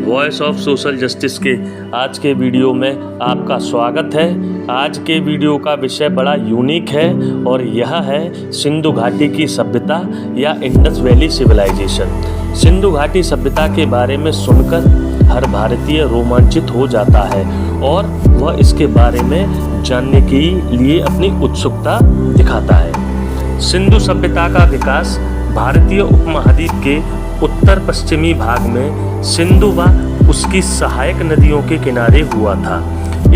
Voice of social justice के आज के वीडियो में आपका स्वागत है। आज के वीडियो का विषय बड़ा यूनिक है और यह है सिंधु घाटी की सभ्यता या इंडस वैली सिविलाइजेशन। सिंधु घाटी सभ्यता के बारे में सुनकर हर भारतीय रोमांचित हो जाता है और वह इसके बारे में जानने के लिए अपनी उत्सुकता दिखाता है। सिंधु सभ्यता का विकास भारतीय उपमहाद्वीप के उत्तर पश्चिमी भाग में सिंधु व उसकी सहायक नदियों के किनारे हुआ था।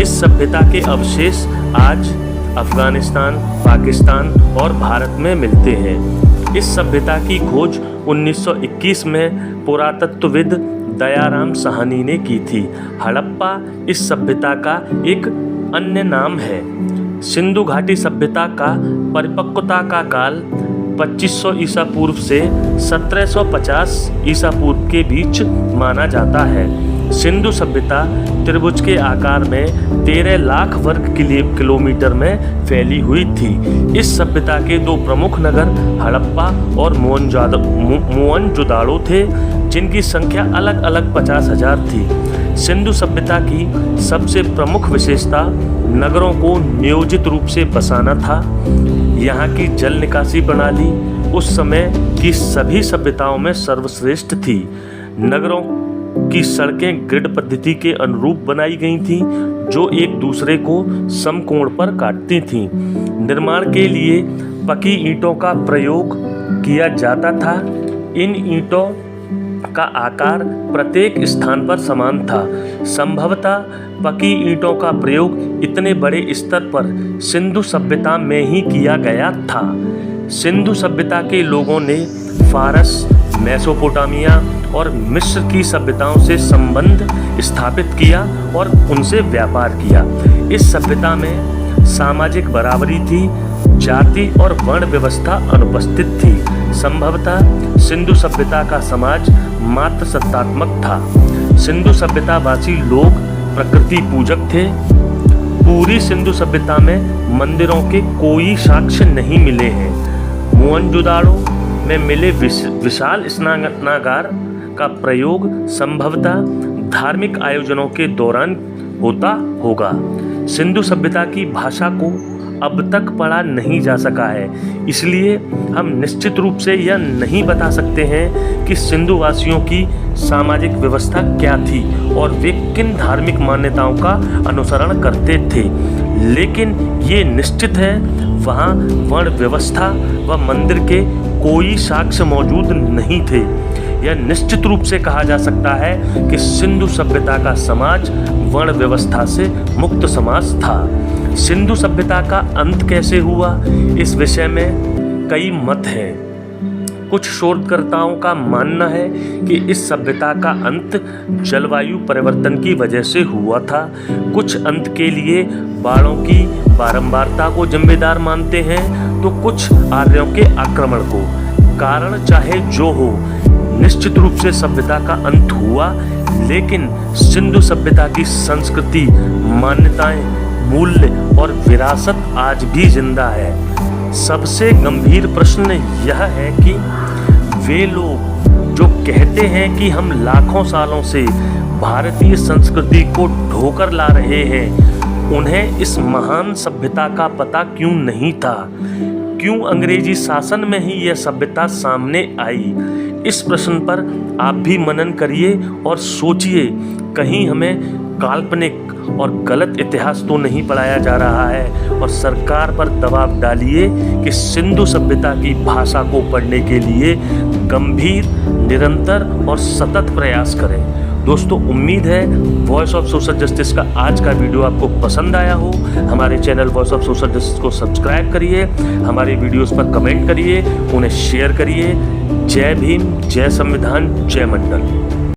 इस सभ्यता के अवशेष आज अफगानिस्तान, पाकिस्तान और भारत में मिलते हैं। इस सभ्यता की खोज 1921 में पुरातत्वविद दयाराम साहनी ने की थी। हड़प्पा इस सभ्यता का एक अन्य नाम है। सिंधु घाटी सभ्यता का परिपक्वता का काल 2500 ईसा पूर्व से 1750 ईसा पूर्व के बीच माना जाता है। सिंधु सभ्यता त्रिभुज के आकार में 13 लाख वर्ग किलोमीटर में फैली हुई थी। इस सभ्यता के दो प्रमुख नगर हड़प्पा और मोहनजोदाड़ो थे, जिनकी संख्या अलग अलग 50,000 थी। सिंधु सभ्यता की सबसे प्रमुख विशेषता नगरों को नियोजित रूप से बसाना था। यहाँ की जल निकासी प्रणाली उस समय की सभी सभ्यताओं में सर्वश्रेष्ठ थी। नगरों की सड़कें ग्रिड पद्धति के अनुरूप बनाई गई थीं, जो एक दूसरे को समकोण पर काटती थीं। निर्माण के लिए पकी ईंटों का प्रयोग किया जाता था। इन ईंटों का आकार प्रत्येक स्थान पर समान था। संभवतः पकी ईंटों का प्रयोग इतने बड़े स्तर पर सिंधु सभ्यता में ही किया गया था। सिंधु सभ्यता के लोगों ने फारस, मेसोपोटामिया और मिस्र की सभ्यताओं से संबंध स्थापित किया और उनसे व्यापार किया। इस सभ्यता में सामाजिक बराबरी थी, जाति और वर्ण व्यवस्था अनुपस्थित थी। संभवतः सिंधु सभ्यता का समाज मात्र सत्तात्मक था। सिंधु सभ्यतावासी लोग प्रकृति पूजक थे। पूरी सिंधु सभ्यता में मंदिरों के कोई साक्ष्य नहीं मिले हैं। मोहनजोदाड़ो में मिले विशाल स्नानागार का प्रयोग संभवतः धार्मिक आयोजनों के दौरान होता होगा। सिंधु सभ्यता की भाषा को अब तक पढ़ा नहीं जा सका है, इसलिए हम निश्चित रूप से यह नहीं बता सकते हैं कि सिंधु वासियों की सामाजिक व्यवस्था क्या थी और वे किन धार्मिक मान्यताओं का अनुसरण करते थे। लेकिन ये निश्चित है, वहाँ वर्ण व्यवस्था व मंदिर के कोई साक्ष्य मौजूद नहीं थे। यह निश्चित रूप से कहा जा सकता है कि सिंधु सभ्यता का समाज वर्ण व्यवस्था से मुक्त समाज था। सिंधु सभ्यता का अंत कैसे हुआ, इस विषय में कई मत हैं। कुछ शोधकर्ताओं का मानना है कि इस सभ्यता का अंत जलवायु परिवर्तन की वजह से हुआ था। कुछ अंत के लिए बाढ़ों की बारंबारता को जिम्मेदार मानते हैं, तो कुछ आर्यों के आक्रमण को। कारण चाहे जो हो, निश्चित रूप से सभ्यता का अंत हुआ, लेकिन सिंधु सभ्यता की संस्कृति, मान्यताएं, मूल्य और विरासत आज भी जिंदा है। सबसे गंभीर प्रश्न यह है कि वे लोग जो कहते हैं कि हम लाखों सालों से भारतीय संस्कृति को ढोकर ला रहे हैं, उन्हें इस महान सभ्यता का पता क्यों नहीं था? क्यों अंग्रेजी शासन में ही यह सभ्यता सामने आई? इस प्रश्न पर आप भी मनन करिए और सोचिए, कहीं हमें काल्पनिक और गलत इतिहास तो नहीं पढ़ाया जा रहा है। और सरकार पर दबाव डालिए कि सिंधु सभ्यता की भाषा को पढ़ने के लिए गंभीर, निरंतर और सतत प्रयास करें। दोस्तों, उम्मीद है वॉइस ऑफ सोशल जस्टिस का आज का वीडियो आपको पसंद आया हो। हमारे channel voice of social justice को सब्सक्राइब करिए, हमारे वीडियोस पर कमेंट करिए, उन्हें शेयर करिए। जय भीम, जय संविधान, जय मंडल।